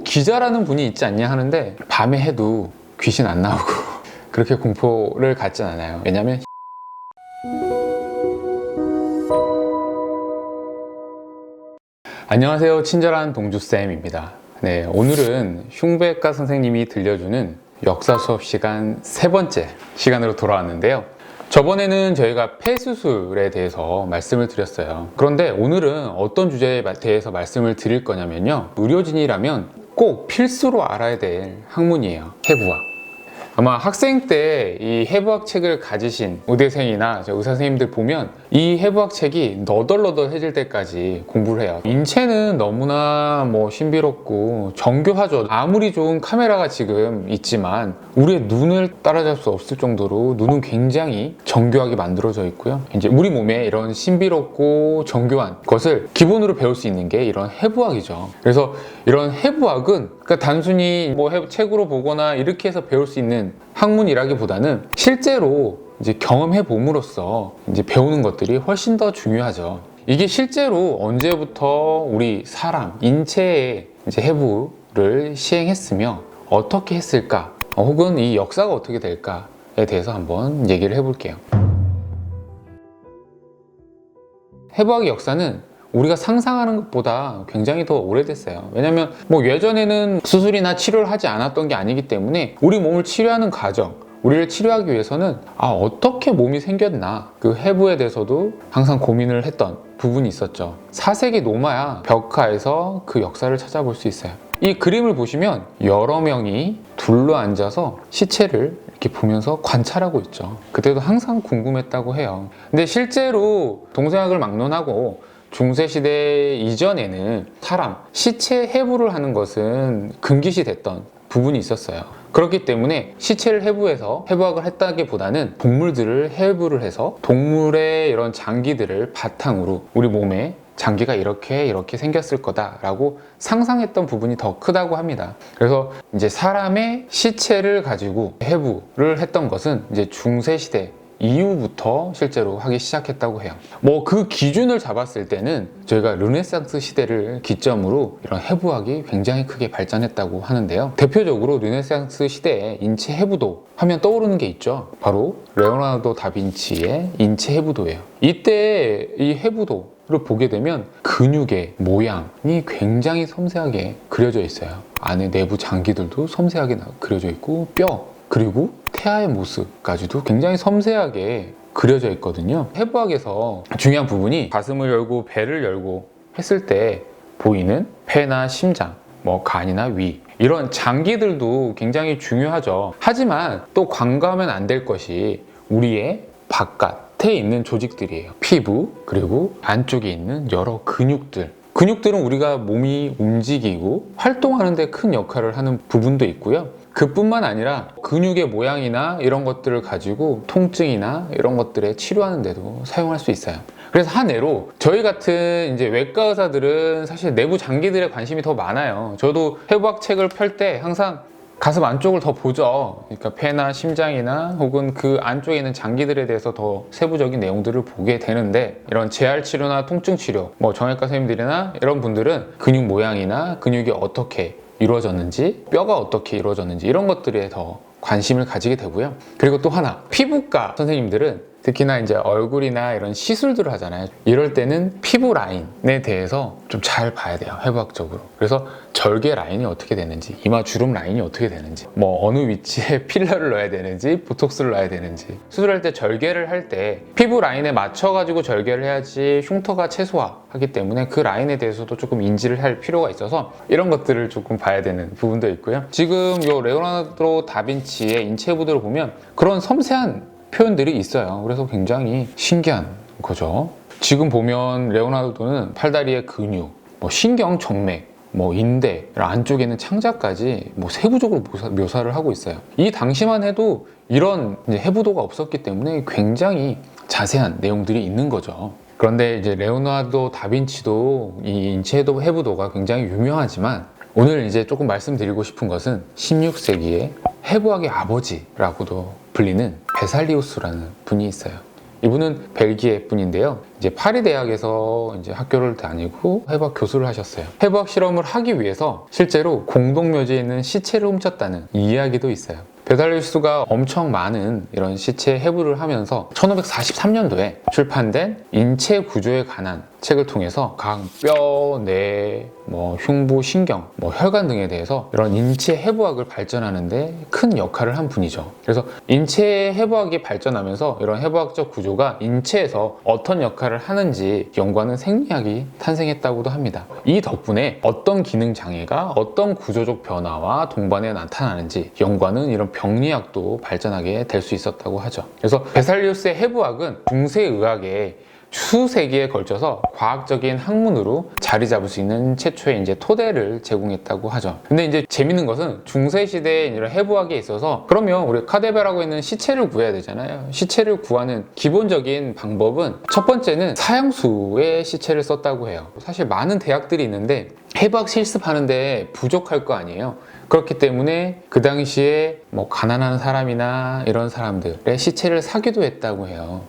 기자라는 분이 있지 않냐 하는데 밤에 해도 귀신 안 나오고 그렇게 공포를 갖진 않아요. 왜냐면 안녕하세요, 친절한 동주쌤입니다. 네, 오늘은 흉배과 선생님이 들려주는 역사 수업 시간 세 번째 시간으로 돌아왔는데요. 저번에는 저희가 폐수술에 대해서 말씀을 드렸어요. 그런데 오늘은 어떤 주제에 대해서 말씀을 드릴 거냐면요, 의료진이라면 꼭 필수로 알아야 될 학문이에요. 해부학. 아마 학생 때 이 해부학 책을 가지신 의대생이나 의사 선생님들 보면 이 해부학 책이 너덜너덜해질 때까지 공부를 해요. 인체는 너무나 신비롭고 정교하죠. 아무리 좋은 카메라가 지금 있지만 우리의 눈을 따라잡을 수 없을 정도로 눈은 굉장히 정교하게 만들어져 있고요. 이제 우리 몸에 이런 신비롭고 정교한 것을 기본으로 배울 수 있는 게 이런 해부학이죠. 그래서 이런 해부학은 단순히 책으로 보거나 이렇게 해서 배울 수 있는 학문이라기보다는 실제로 이제 경험해 봄으로써 이제 배우는 것들이 훨씬 더 중요하죠. 이게 실제로 언제부터 우리 사람 인체에 이제 해부를 시행했으며 어떻게 했을까, 혹은 이 역사가 어떻게 될까에 대해서 한번 얘기를 해볼게요. 해부학의 역사는 우리가 상상하는 것보다 굉장히 더 오래됐어요. 왜냐면 예전에는 수술이나 치료를 하지 않았던 게 아니기 때문에 우리 몸을 치료하는 과정, 우리를 치료하기 위해서는 어떻게 몸이 생겼나, 그 해부에 대해서도 항상 고민을 했던 부분이 있었죠. 사색이 높아야 벽화에서 그 역사를 찾아볼 수 있어요. 이 그림을 보시면 여러 명이 둘러앉아서 시체를 이렇게 보면서 관찰하고 있죠. 그때도 항상 궁금했다고 해요. 근데 실제로 동서양을 막론하고 중세시대 이전에는 사람, 시체 해부를 하는 것은 금기시 됐던 부분이 있었어요. 그렇기 때문에 시체를 해부해서 해부학을 했다기보다는 동물들을 해부를 해서 동물의 이런 장기들을 바탕으로 우리 몸에 장기가 이렇게 생겼을 거다라고 상상했던 부분이 더 크다고 합니다. 그래서 이제 사람의 시체를 가지고 해부를 했던 것은 이제 중세시대 이후부터 실제로 하기 시작했다고 해요. 그 기준을 잡았을 때는 저희가 르네상스 시대를 기점으로 이런 해부학이 굉장히 크게 발전했다고 하는데요. 대표적으로 르네상스 시대의 인체 해부도 하면 떠오르는 게 있죠. 바로 레오나르도 다빈치의 인체 해부도예요. 이때 이 해부도를 보게 되면 근육의 모양이 굉장히 섬세하게 그려져 있어요. 안에 내부 장기들도 섬세하게 그려져 있고 뼈, 그리고 태아의 모습까지도 굉장히 섬세하게 그려져 있거든요. 해부학에서 중요한 부분이 가슴을 열고 배를 열고 했을 때 보이는 폐나 심장, 간이나 위, 이런 장기들도 굉장히 중요하죠. 하지만 또 간과하면 안 될 것이 우리의 바깥에 있는 조직들이에요. 피부, 그리고 안쪽에 있는 여러 근육들. 근육들은 우리가 몸이 움직이고 활동하는 데 큰 역할을 하는 부분도 있고요. 그뿐만 아니라 근육의 모양이나 이런 것들을 가지고 통증이나 이런 것들에 치료하는 데도 사용할 수 있어요. 그래서 한 예로 저희 같은 이제 외과 의사들은 사실 내부 장기들에 관심이 더 많아요. 저도 해부학 책을 펼 때 항상 가슴 안쪽을 더 보죠. 그러니까 폐나 심장이나 혹은 그 안쪽에 있는 장기들에 대해서 더 세부적인 내용들을 보게 되는데, 이런 재활 치료나 통증 치료, 정형외과 선생님들이나 이런 분들은 근육 모양이나 근육이 어떻게 이루어졌는지, 뼈가 어떻게 이루어졌는지 이런 것들에 더 관심을 가지게 되고요. 그리고 또 하나, 피부과 선생님들은 특히나 이제 얼굴이나 이런 시술들을 하잖아요. 이럴 때는 피부 라인에 대해서 좀 잘 봐야 돼요, 해부학적으로. 그래서 절개 라인이 어떻게 되는지, 이마 주름 라인이 어떻게 되는지, 어느 위치에 필러를 넣어야 되는지, 보톡스를 넣어야 되는지, 수술할 때 절개를 할 때 피부 라인에 맞춰가지고 절개를 해야지 흉터가 최소화하기 때문에 그 라인에 대해서도 조금 인지를 할 필요가 있어서 이런 것들을 조금 봐야 되는 부분도 있고요. 지금 요 레오나르도 다빈치의 인체 해부도를 보면 그런 섬세한 표현들이 있어요. 그래서 굉장히 신기한 거죠. 지금 보면 레오나르도는 팔다리의 근육, 신경, 정맥, 인대, 안쪽에는 창자까지 세부적으로 묘사를 하고 있어요. 이 당시만 해도 이런 해부도가 없었기 때문에 굉장히 자세한 내용들이 있는 거죠. 그런데 이제 레오나르도 다빈치도 이 인체 해부도가 굉장히 유명하지만, 오늘 이제 조금 말씀드리고 싶은 것은 16세기의 해부학의 아버지라고도 불리는 베살리우스라는 분이 있어요. 이분은 벨기에 분인데요. 이제 파리 대학에서 이제 학교를 다니고 해부학 교수를 하셨어요. 해부학 실험을 하기 위해서 실제로 공동묘지에 있는 시체를 훔쳤다는 이야기도 있어요. 베살리우스가 엄청 많은 이런 시체 해부를 하면서 1543년도에 출판된 인체 구조에 관한 책을 통해서 각 뼈, 뇌, 흉부, 신경, 혈관 등에 대해서 이런 인체 해부학을 발전하는데 큰 역할을 한 분이죠. 그래서 인체 해부학이 발전하면서 이런 해부학적 구조가 인체에서 어떤 역할을 하는지 연구하는 생리학이 탄생했다고도 합니다. 이 덕분에 어떤 기능 장애가 어떤 구조적 변화와 동반에 나타나는지 연구하는 이런 병리학도 발전하게 될 수 있었다고 하죠. 그래서 베살리우스의 해부학은 중세의학의 수세기에 걸쳐서 과학적인 학문으로 자리 잡을 수 있는 최초의 이제 토대를 제공했다고 하죠. 근데 이제 재밌는 것은 중세시대에 이런 해부학에 있어서 그러면 우리 카데바라고 있는 시체를 구해야 되잖아요. 시체를 구하는 기본적인 방법은 첫 번째는 사형수의 시체를 썼다고 해요. 사실 많은 대학들이 있는데 해부학 실습하는데 부족할 거 아니에요. 그렇기 때문에 그 당시에 가난한 사람이나 이런 사람들의 시체를 사기도 했다고 해요.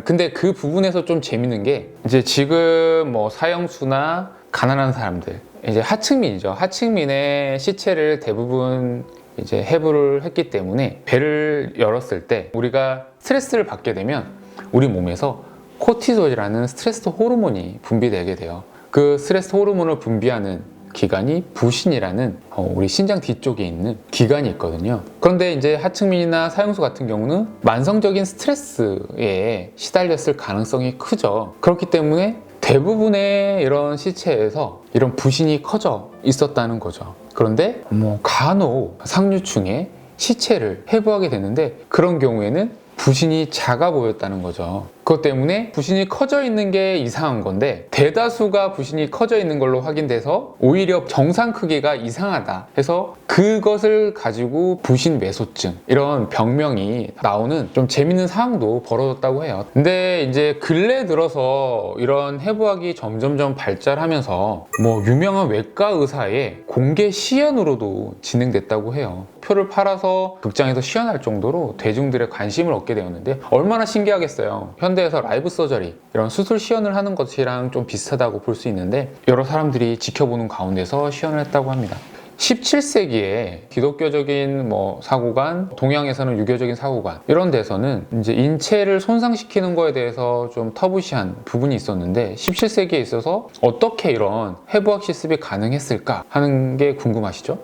근데 그 부분에서 좀 재밌는 게 이제 지금 사형수나 가난한 사람들 이제 하층민이죠. 하층민의 시체를 대부분 이제 해부를 했기 때문에 배를 열었을 때 우리가 스트레스를 받게 되면 우리 몸에서 코티솔이라는 스트레스 호르몬이 분비되게 돼요. 그 스트레스 호르몬을 분비하는 기관이 부신이라는 우리 신장 뒤쪽에 있는 기관이 있거든요. 그런데 이제 하층민이나 사형수 같은 경우는 만성적인 스트레스에 시달렸을 가능성이 크죠. 그렇기 때문에 대부분의 이런 시체에서 이런 부신이 커져 있었다는 거죠. 그런데 간혹 상류층의 시체를 해부하게 되는데 그런 경우에는 부신이 작아 보였다는 거죠. 그것 때문에 부신이 커져 있는 게 이상한 건데 대다수가 부신이 커져 있는 걸로 확인돼서 오히려 정상 크기가 이상하다 해서 그것을 가지고 부신 매소증 이런 병명이 나오는 좀 재밌는 상황도 벌어졌다고 해요. 근데 이제 근래 들어서 이런 해부학이 점점점 발달하면서 유명한 외과 의사의 공개 시연으로도 진행됐다고 해요. 표를 팔아서 극장에서 시연할 정도로 대중들의 관심을 얻게 되었는데 얼마나 신기하겠어요. 현대에서 라이브 서저리 이런 수술 시연을 하는 것이랑 좀 비슷하다고 볼 수 있는데 여러 사람들이 지켜보는 가운데서 시연을 했다고 합니다. 17세기에 기독교적인 사고관, 동양에서는 유교적인 사고관 이런 데서는 이제 인체를 손상시키는 거에 대해서 좀 터부시한 부분이 있었는데 17세기에 있어서 어떻게 이런 해부학 실습이 가능했을까 하는 게 궁금하시죠?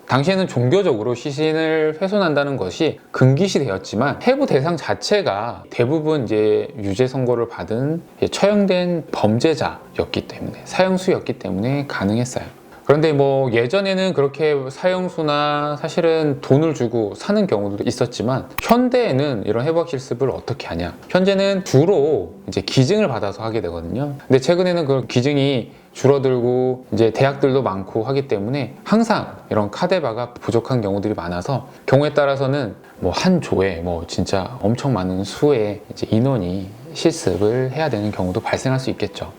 당시에는 종교적으로 시신을 훼손한다는 것이 금기시 되었지만 해부 대상 자체가 대부분 이제 유죄 선고를 받은 처형된 범죄자였기 때문에 사형수였기 때문에 가능했어요. 그런데 예전에는 그렇게 사형수나 사실은 돈을 주고 사는 경우도 있었지만 현대에는 이런 해부학 실습을 어떻게 하냐? 현재는 주로 이제 기증을 받아서 하게 되거든요. 근데 최근에는 그 기증이 줄어들고 이제 대학들도 많고 하기 때문에 항상 이런 카데바가 부족한 경우들이 많아서 경우에 따라서는 한 조에 진짜 엄청 많은 수의 이제 인원이 실습을 해야 되는 경우도 발생할 수 있겠죠.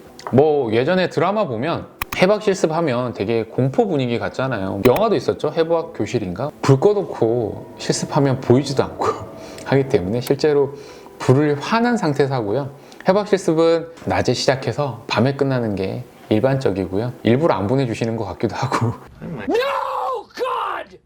예전에 드라마 보면 해부학 실습하면 되게 공포 분위기 같잖아요. 영화도 있었죠. 해부학 교실인가? 불 꺼놓고 실습하면 보이지도 않고 하기 때문에 실제로 불을 환한 상태에서 하고요. 해부학 실습은 낮에 시작해서 밤에 끝나는 게 일반적이고요. 일부러 안 보내주시는 것 같기도 하고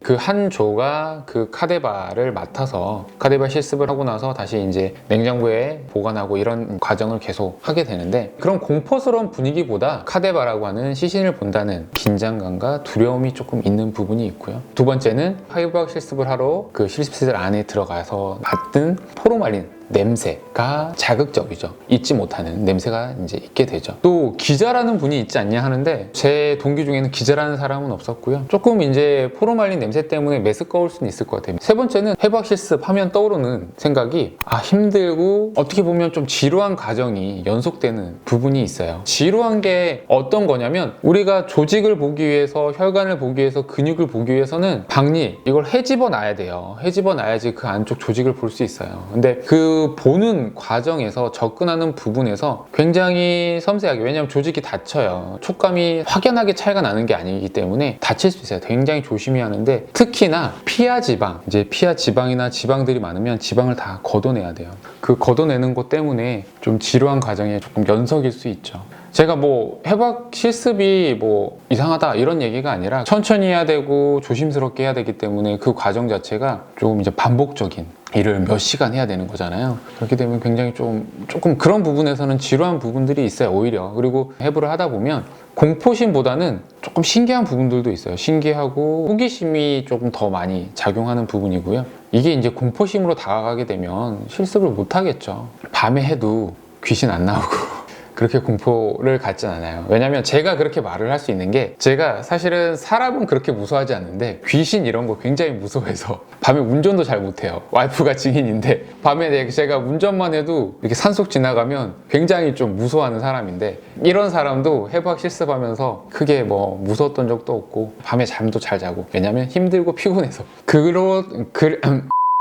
그 한 조가 그 카데바를 맡아서 카데바 실습을 하고 나서 다시 이제 냉장고에 보관하고 이런 과정을 계속 하게 되는데 그런 공포스러운 분위기보다 카데바라고 하는 시신을 본다는 긴장감과 두려움이 조금 있는 부분이 있고요. 두 번째는 해부학 실습을 하러 그 실습실 안에 들어가서 맡은 포르말린 냄새가 자극적이죠. 잊지 못하는 냄새가 이제 있게 되죠. 또 기자라는 분이 있지 않냐 하는데 제 동기 중에는 기자라는 사람은 없었고요. 조금 이제 포르말린 냄새 때문에 메스꺼울 수는 있을 것 같아요. 세 번째는 해부학 실습하면 떠오르는 생각이 힘들고 어떻게 보면 좀 지루한 과정이 연속되는 부분이 있어요. 지루한 게 어떤 거냐면 우리가 조직을 보기 위해서 혈관을 보기 위해서 근육을 보기 위해서는 박리 이걸 헤집어 놔야 돼요. 헤집어 놔야지 그 안쪽 조직을 볼 수 있어요. 근데 그 그 보는 과정에서 접근하는 부분에서 굉장히 섬세하게, 왜냐하면 조직이 다쳐요. 촉감이 확연하게 차이가 나는 게 아니기 때문에 다칠 수 있어요. 굉장히 조심해야 하는데, 특히나 피하 지방, 이제 피하 지방이나 지방들이 많으면 지방을 다 걷어내야 돼요. 그 걷어내는 것 때문에 좀 지루한 과정에 조금 연속일 수 있죠. 제가 뭐 해박 실습이 뭐 이상하다 이런 얘기가 아니라 천천히 해야 되고 조심스럽게 해야 되기 때문에 그 과정 자체가 조금 이제 반복적인 일을 몇 시간 해야 되는 거잖아요. 그렇게 되면 굉장히 조금 그런 부분에서는 지루한 부분들이 있어요, 오히려. 그리고 해부를 하다 보면 공포심보다는 조금 신기한 부분들도 있어요. 신기하고 호기심이 조금 더 많이 작용하는 부분이고요. 이게 이제 공포심으로 다가가게 되면 실습을 못 하겠죠. 밤에 해도 귀신 안 나오고 그렇게 공포를 갖진 않아요. 왜냐면 제가 그렇게 말을 할 수 있는 게, 제가 사실은 사람은 그렇게 무서워하지 않는데 귀신 이런 거 굉장히 무서워해서 밤에 운전도 잘 못해요. 와이프가 증인인데 밤에 제가 운전만 해도 이렇게 산속 지나가면 굉장히 좀 무서워하는 사람인데, 이런 사람도 해부학 실습하면서 크게 뭐 무서웠던 적도 없고 밤에 잠도 잘 자고, 왜냐면 힘들고 피곤해서.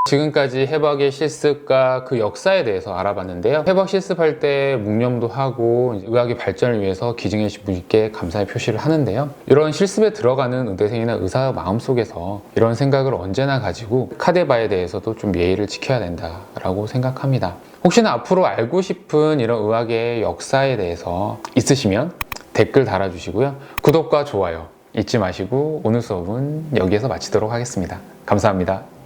지금까지 해박의 실습과 그 역사에 대해서 알아봤는데요. 해박 실습할 때 묵념도 하고 이제 의학의 발전을 위해서 기증해주신 분께 감사의 표시를 하는데요. 이런 실습에 들어가는 의대생이나 의사 마음속에서 이런 생각을 언제나 가지고 카데바에 대해서도 좀 예의를 지켜야 된다라고 생각합니다. 혹시나 앞으로 알고 싶은 이런 의학의 역사에 대해서 있으시면 댓글 달아주시고요. 구독과 좋아요 잊지 마시고 오늘 수업은 여기에서 마치도록 하겠습니다. 감사합니다.